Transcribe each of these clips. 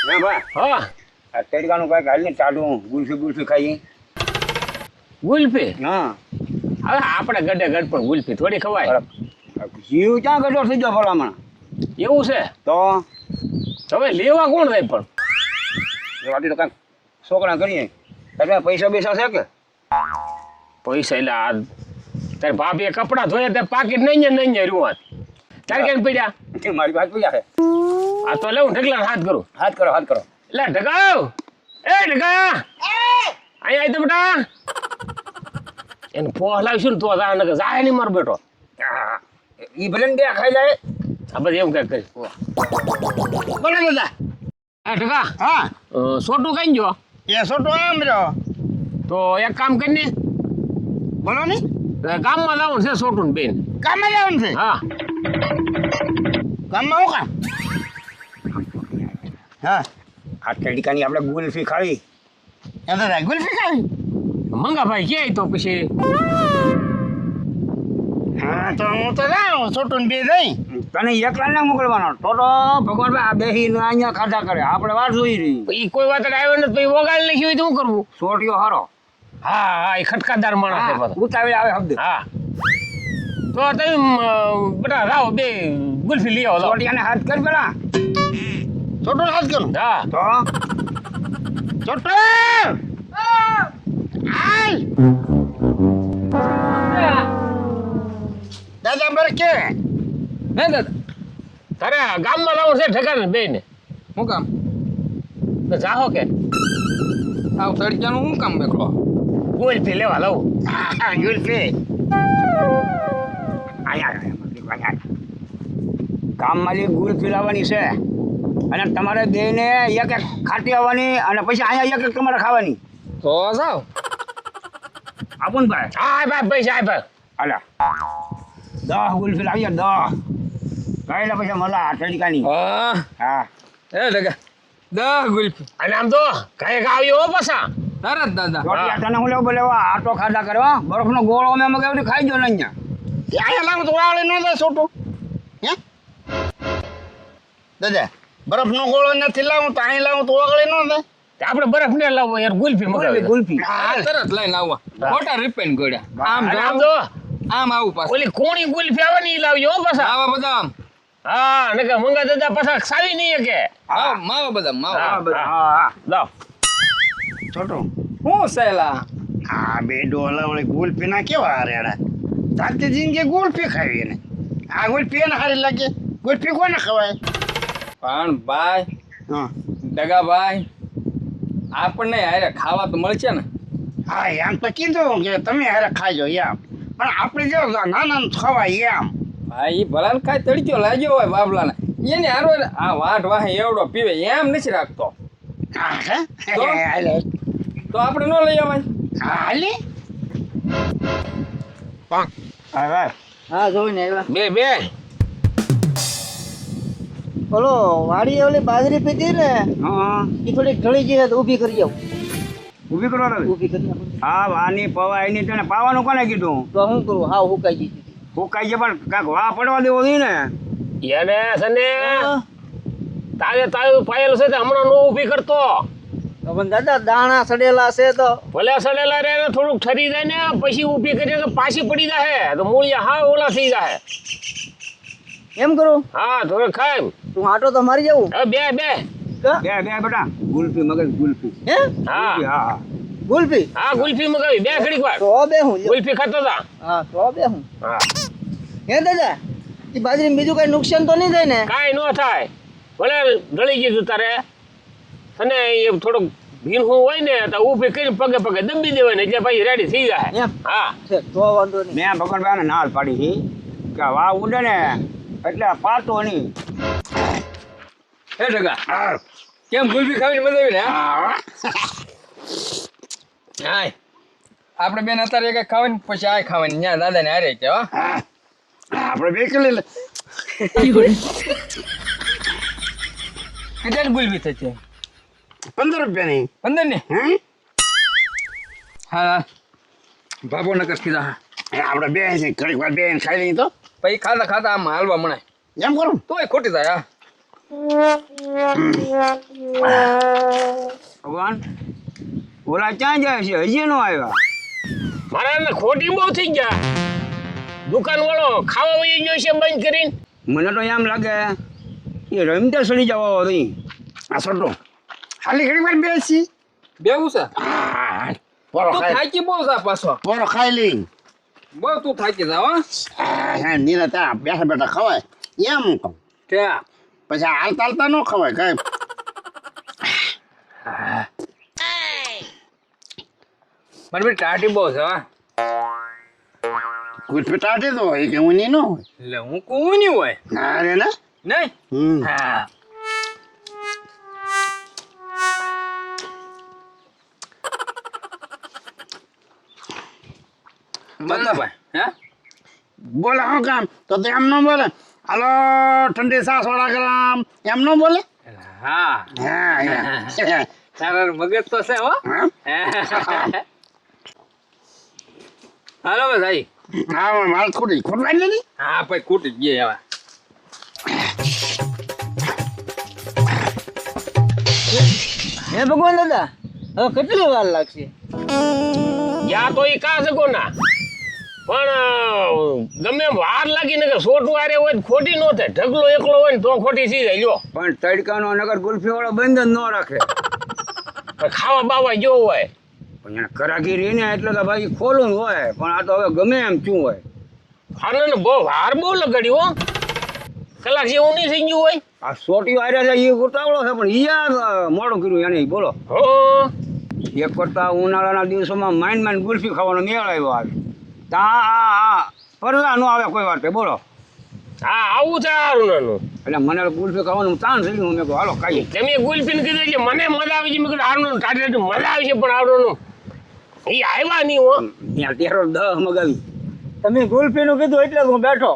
હા ભાઈ હા આ તડકાનું કાંઈક હાલ ને ચાલુ ગુલ્ફી ખાઈ ગુલ્ફી હા હવે આપણે ગડે ગડ પણ ગુલ્ફી થોડી ખવાય જીવ ક્યાં ગયો થઈ ગયો ભલામણ એવું છે તો હવે લેવા કોણ જાય પણ વાટી તો કાંઈક છોકરા કરીએ એટલે પૈસા બેસા છે કે પૈસા એટલે આ તારે ભાભીએ કપડાં ધોયા તે પાકીટ નહીં રૂવાત તારે ક્યાંક પડ્યા એ મારી પાસે પૈસા છે આ તો લેવું ઢગલા હાથ કરું હાથ કરો એટલે ઢગાવ એ ઢગા અહીંયા આવી તો બેટા એને પોહ લાવીશું ને તો જાય નહીં મારો બેટો એ ભલે ને બે ખાઈ જાય આ બધું એવું કંઈક કરી બોલે બધા એ ઢગા હા સોટું કઈ જો એ છોટો આમ રહ્યો તો એક કામ કરીને બોલો ને ગામમાં લાવવાનું છે સોટું ને બેન કામે જવાનું છે હા ગામમાં હું કામ હા આ તડકાની આપણે ગુલ્ફી ખાવી એમ તો ગુલ્ફી ખાવી મંગાભાઈ ક્યાંય તો પછી હા તો હું તો જાઉં છોટું બે જઈ તને એકલા ના મોકલવાનો તો ભગવાન આ બેહીને અહીંયા ખાધા કરે આપણે વાત જોઈ રહી એ કોઈ વાત આવ્યો ને પછી વગાડી લખ્યું હોય તો શું કરવું છોટીઓ હારો હા હા એ ખટકાદાર માણસ છે પાછો. ઉતાવળે આવે શબ્દ હા તો તમે બેટા લાવો બે ગુલ્ફી લઈ આવો લાવો. છોટિયાને હાથ કર પેલા છોટો હાથ કરું હા તો છોટો આય દાદા બર કે હે દાદા તારે ગામમાં લાવવાનું છે ઠેકાને બે ને હું કામ તો જાહો કે આવ તડક્યાનું હું કામ બેકલો ગુલ્ફી લેવા લાવું ગુલ્ફી આયા ગામમાં ગુલ્ફી લાવવાની છે અને તમારે બેને એક એક ખાટી આવવાની અને પછી અહીંયા એક તમારે ખાવાની તો જાવ આપું ને ભાઈ હા ભાઈ પૈસા આપ હાલા 10 ગુલ્ફી લાવીએ 10 કહેલા પછી મજા તડકાની હા એ લગા 10 ગુલ્ફી અને આમ તો કઈ આવ્યો પાછા તરત દાદા છોટિયા તને હું લેવું બોલેવા આટો ખાધા કરવા બરફનો ગોળો અમે મગાવી ખાઈ ગયો ને અહીંયા અહીંયા લાવું તો વાળે ન જાય છોટું હે દાદા બરફનો ગોળો નથી લાવું તો અહીં લાવું તો ઓગળે ન જાય આપણે બરફ ને લાવો યાર ગુલ્ફી મગાવી ગુલ્ફી આ તરત લઈને આવવા ખોટા રિપેન ગોળ્યા આમ અને આમ જાવ તો આમ આવું પાછું ઓલી કોણી ગુલ્ફી આવે ને ઈ લાવજો હો પાછા માવા બદામ હા ને કે મંગા દાદા પાછા સાવી નહીં કે હા માવા બદામ માવા હા લાવ છોટો હું સેલા આ બે ડોલા વળી ગુલ્ફી ના કેવા રેડા તાતી જિંદગી ગુલ્ફી ખાવી ને આ ગુલ્ફી એને સારી લાગે ગુલ્ફી કોને ખવાય પણ ભાઈ હા ડગા ભાઈ આપણને હારે ખાવા તો મળશે ને હા એમ તો કીધું કે તમે હારે ખાજો એમ પણ આપણે જો નાના ખવાય એમ ભાઈ ભલાને કાંઈ તડક્યો લાગ્યો હોય બાબલાને એને હારો આ વાટ વાહે એવડો પીવે એમ નથી રાખતો હા હે તો? હાલે તો આપણે ન લઈ આવાય હાલે હા હા જોઈને આવ્યા બે બે ઓલો વાડી ઓલી બાજરી પીધી ને હા એ થોડીક ઢળી ગઈ છે તો ઊભી કરી આવું ઊભી કરો રવિ ઊભી કરી નાખું. હા વાની પવાય એની તને પાવાનું કોને કીધું તો શું કરું હાવ હુકાઈ ગઈ હતી. ફૂકાઈ છે પણ કાંક વાહ પડવા દેવો નહીં ને એને છે ને હા. તારે તારું પાયેલું છે તે હમણાં નો ઊભી કરતો તો પણ દાદા દાણા સડેલા છે તો ભલે સડેલા રે ને થોડુંક ઠરી જાય ને પછી ઊભી કરીએ તો પાછી પડી જાય તો મૂળિયા હા ઓલા થઈ જાય એમ કરું હા તો ખાય તું આટો તો મારી જવું હવે બે બે કા? બે બે બેટા ગુલ્ફી મગજ ગુલ્ફી હે હા હા ગુલ્ફી હા ગુલ્ફી મગાવી બે ઘડીક વાર તો બે હું લ્યો. ગુલ્ફી ખાતો તા હા તો બે હું હા હે દાદા એ બાજરી બીજું કઈ નુકસાન તો નહીં થાય ને કાંઈ ન થાય ભલે ઢળી ગયું તારે અને એ થોડુંક ભીનું હોય ને તો ઊભી કરીને પગે પગે દબી દેવાય ને એટલે પછી રેડી થઈ જાય એમ હા છે તો વાંધો નહીં મેં ભગવાન નાળ પાડી છે કે વાહ ઉડે ને એટલે પાતો નહીં હે ડગા કેમ ગુલ્ફી ખાવાની મજા આવી ને હા? હાય આપણે બેન અત્યારે એક ખાવાની પછી આ ખાવાની ત્યાં દાદા ને હારે છે હો આપણે બે કરી લે કેટલાની ગુલ્ફી થશે 15 રૂપિયાની 15 ને હે હા બાબો નકર કીધા આપણે બે છે ઘડીક વાર બે ખાઈ લઈએ તો પછી ખાતા ખાતા આમ હાલવા મણાય એમ કરું તોય ખોટી થાય હા ભગવાન ઓલા ક્યાં જાય છે હજી નો આવ્યા મારા ને ખોટી બહુ થઈ ગયા દુકાન વાળો ખાવા વહી ગયો છે બંધ કરીને મને તો એમ લાગે એ રમતે સડી જવા હતી આ સટો ખાલી ઘડી વાર બેસી બેવું છે પોરો તું ખાઈ થાકી બહુ છે પાછો પોરો ખાઈ લઈ બહુ તું થાકી જાવ હા નીલા ત્યાં બેઠા બેઠા ખવાય એમ કહું ક્યાં પછી હાલતા હાલતા ન ખવાય કઈ મારી બેટી ટાટી બહુ છે હા કુછ પટાટે તો હોય કે હું નહીં ન હોય એટલે હું કહું નહીં હોય અરે ના નહીં હા બતા ભાઈ હે બોલે શું કામ તો એમ ન બોલે હાલો ઠંડી સાસ વાળા ગ્રામ એમ ન બોલે હા હા તારા મગજ તો છે હો હા હાલો ભાઈ હા મારે ખોટવાય નહીં હા ભાઈ ખૂટી જ ગયા હે ભગવાન દાદા હવે કેટલી વાર લાગશે યા તો ઈ કા સકો ના પણ ગમે એમ વાર લાગી ને કે સોટું આરે હોય તો ખોટી ન થાય ઢગલો એકલો હોય ને તો ખોટી થઈ જાય જો પણ તડકાનો નગર ગુલ્ફી વાળો બંધ જ ન રાખે પણ ખાવા બાવા જો હોય પણ એને કરાકી રહી ને એટલે તો ભાઈ ખોલું હોય પણ આ તો હવે ગમે એમ શું હોય આને બહુ વાર બહુ લગાડ્યું હો કલાક જેવું નહીં થઈ ગયું હોય આ સોટીઓ આવ્યા છે એ ઉતાવળો છે પણ ઈયા મોડું કર્યું એને બોલો હો એક કરતા ઉનાળાના દિવસોમાં માઇન્ડ ગુલ્ફી ખાવાનો મેળ આવ્યો આવે ત્યાં પરદા ન આવે કોઈ વાતે બોલો હા આવું છે સારું નાનું એટલે મને ગુલ્ફી ખાવાનું તાન થઈ ગયું મેં કહું હાલો ખાઈએ તમે ગુલફીને કીધું એટલે મને મજા આવી છે મેં કીધું હારું ટાટી મજા આવી છે પણ આવડોનું એ આવ્યા નહીં હો ત્યાં તેરો 10 મગાવી તમે ગુલ્ફીનું કીધું એટલે હું બેઠો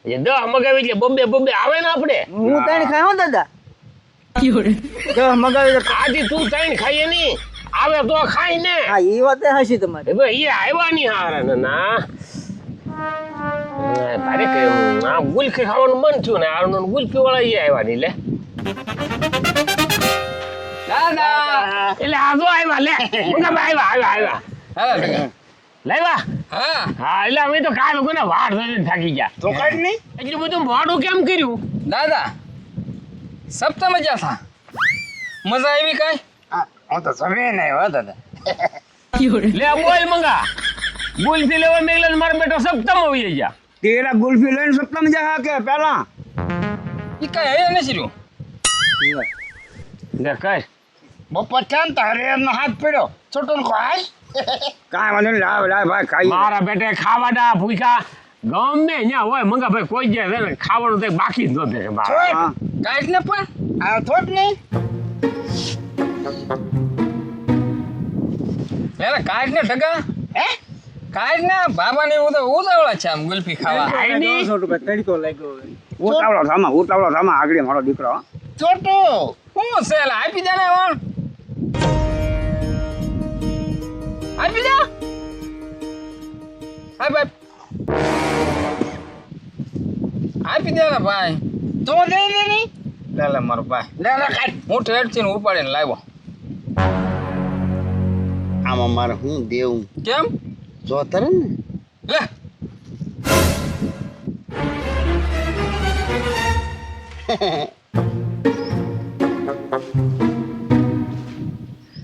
એ 10 મગાવી એટલે બબ્બે આવે ને આપણે હું ત્રણ ખાયો દાદા 10 મગાવી તો આજે તું ત્રણ ખાઈએ નહીં આવે તો ખાઈ ને હા એ વાત હસી તમારી એ ભાઈ એ આવ્યા નહીં હારા ને ના તારે કે આ ગુલફી ખાવાનું મન થયું ને હારું ગુલફી વાળા એ આવ્યા નહીં લે દાદા એટલે આ તો આવ્યા લે આવ્યા હા લેવા હા હા એટલે અમે તો કાલ લોકોને વાડ થઈને થાકી ગયા તો કાઢ નહીં એટલું બધું મોડું કેમ કર્યું દાદા સપ્તાહ મજા થા મજા આવી કાંઈ હું તો સમય નહીં હો દાદા લે બોલ મંગા ગુલફી લેવા મેગલે મારો બેટો સપ્તમ આવી ગયા તેરા ગુલ્ફી લઈને સપ્તાહ જા કે પહેલા એ કાંઈ હે નથી રહ્યું લે કર બપોર ચાંદ તારે એમનો હાથ પડ્યો છોટો ખાય કાંઈ વાંધો નહીં લાવ ભાઈ ખાઈએ મારા બેટે ખાવાના ભૂખ્યા ગમે ત્યાં હોય મંગા ભાઈ કોઈ જાય છે ને ખાવાનું તો બાકી જ નથી મારા હા કાંઈ ને પણ આ થોડ નહીં મેરા કાંઈ ને ઢગા હે કાંઈ ને બાબા ને ઉતાવળા છે આમ ગુલ્ફી ખાવા આઈ ની તડકો લાગ્યો ઉતાવળો થામા આગળ મારો દીકરો હો. છોટો હું છે લા, આપી દે ને વણ આપી દે આપી દે ને ભાઈ તો દે દે નહીં લે મારો ભાઈ લે લે કાઢ હું ઠેઠ થી ઉપાડીને લાવ્યો આમાં મારે હું દેવું કેમ જો તરે ને લે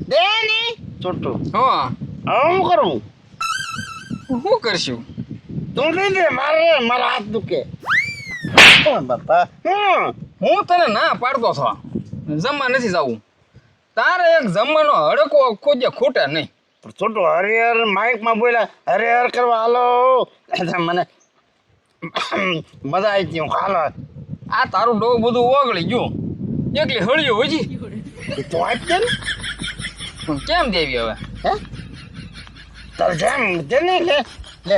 દે નહીં છોટો હા હું કરું શું કરશું તું દે દે મારા હાથ દુખે બાપા હું તને ના પાડતો છો જમવા નથી જવું તારે એક જમવાનો હડકો ખોજે ખૂટે નહીં પણ છોટો હરિહર માઇકમાં બોલ્યા હરિહર કરવા હાલો મને મજા આવી હતી હું હાલો આ તારું ડોક બધું ઓગળી ગયું એકલી હળિયું હજી તું આપી દે ને પણ કેમ દેવી હવે હે તારે જેમ દે ને લે લે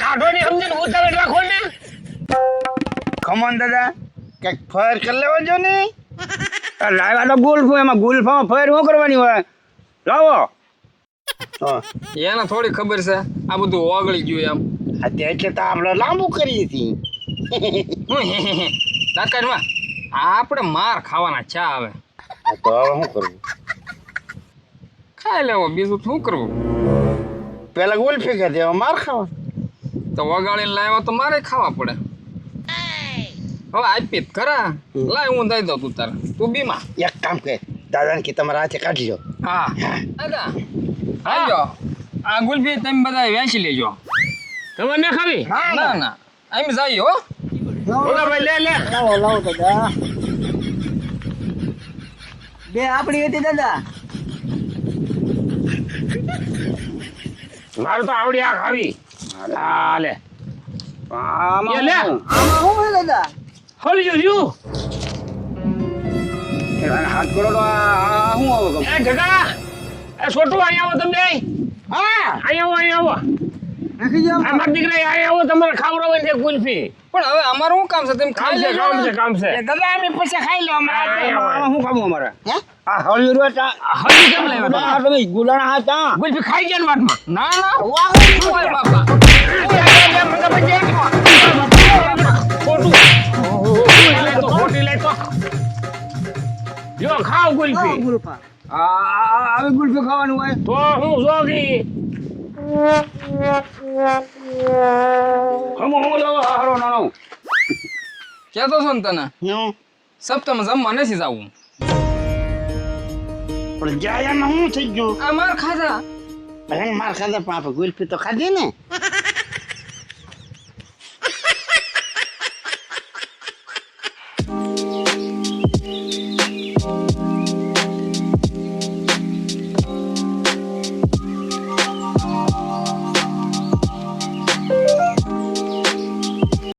કાઢોની સમજીને ઉતાવળ રાખો ને ખમણ દાદા કંઈક ફર કરી લેવા જો ને લાવ્યા તો ગુલ્ફ એમાં ગુલ્ફામાં ફેર શું કરવાની હોય લાવો હા એને થોડી ખબર છે આ બધું ઓગળી ગયું એમ અત્યારે કે તો આપણે લાંબુ કરીએ છીએ નાકારમાં આપણે માર ખાવાના ચા આવે. તો હવે શું કરવું? ખાઈ લેવો, બીજું શું કરવું? પેલા ગુલ્ફી ખાધી, હવે માર ખાવા. તો વગાડીને લાવ્યો તો મારે ખાવા પડે. હવે આપી જ ખરા. લાય હું દઈ દઉં તું તારે. તું બીમા. એક કામ કે દાદાને કે તમારા હાથે કાઢી લો. હા દાદા આવજો. આ ગુલ્ફી તમે બધા વેચી લેજો. તમારે ના ખાવી? ના ના એમ જાય હો. બોલો ભાઈ, લે લે. લાવો લાવો દાદા. બે આપણી હતી દાદા. મારું તો આવડી આ ખાવી. હા લે. આમાં એ લે. શું? આમાં શું હોય દાદા? હોલી જો એ હાથ કરો તો આ શું આવે? એ ગગા, એ છોટું અહીંયા આવો તમે. હા અહીંયા આવો. નાખી જાઓ. આ મારા દીકરા અહીંયા આવો, તમારે ખાવડાવવાની છે ગુલ્ફી. પણ હવે અમારું શું કામ છે? તમે કામ ખાઈ છે, લેજો કામ ને. છે, કામ છે. એ દાદા અમે પછી ખાઈ લો અમારા હાથે. આમાં શું ખાવું અમારે? હે? આ હળવી રોટ હજી કેમ લાવ્યા તમે? આ તમે ગુલાણા હતા. ગુલ્ફી ખાઈ ગયા ને વાતમાં. ના ના ઓય બાપા. ખોટી લે તો. જો ખાવ ગુલ્ફી. ગુલફા. આવી ગુલ્ફી ખાવાનું હોય તો હું જોગી. હું લાવો હારો નાનો. કહેતો છો ને તને હું સપ્તાહમાં જમવા નથી જવું. પણ જાય એમાં શું થઈ ગયું? આ માર ખાધા. ભલે માર ખાધા પણ આપણે ગુલ્ફી તો ખાધી ને.